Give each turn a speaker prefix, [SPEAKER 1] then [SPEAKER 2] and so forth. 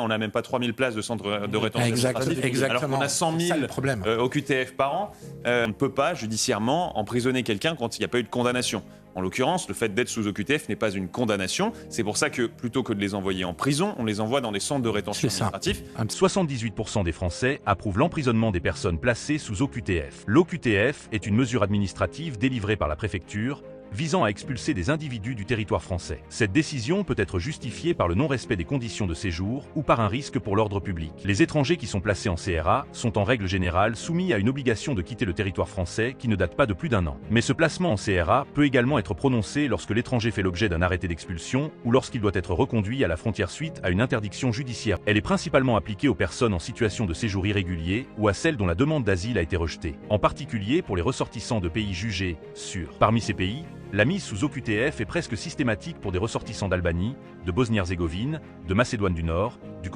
[SPEAKER 1] On n'a même pas 3000 places de centre de rétention administrative, alors qu'on a 100 000 OQTF par an. On ne peut pas judiciairement emprisonner quelqu'un quand il n'y a pas eu de condamnation. En l'occurrence, le fait d'être sous OQTF n'est pas une condamnation. C'est pour ça que, plutôt que de les envoyer en prison, on les envoie dans des centres de rétention administrative.
[SPEAKER 2] 78% des Français approuvent l'emprisonnement des personnes placées sous OQTF. L'OQTF est une mesure administrative délivrée par la préfecture visant à expulser des individus du territoire français. Cette décision peut être justifiée par le non-respect des conditions de séjour ou par un risque pour l'ordre public. Les étrangers qui sont placés en CRA sont en règle générale soumis à une obligation de quitter le territoire français qui ne date pas de plus d'1 an. Mais ce placement en CRA peut également être prononcé lorsque l'étranger fait l'objet d'un arrêté d'expulsion ou lorsqu'il doit être reconduit à la frontière suite à une interdiction judiciaire. Elle est principalement appliquée aux personnes en situation de séjour irrégulier ou à celles dont la demande d'asile a été rejetée, en particulier pour les ressortissants de pays jugés sûrs. Parmi ces pays, la mise sous OQTF est presque systématique pour des ressortissants d'Albanie, de Bosnie-Herzégovine, de Macédoine du Nord, du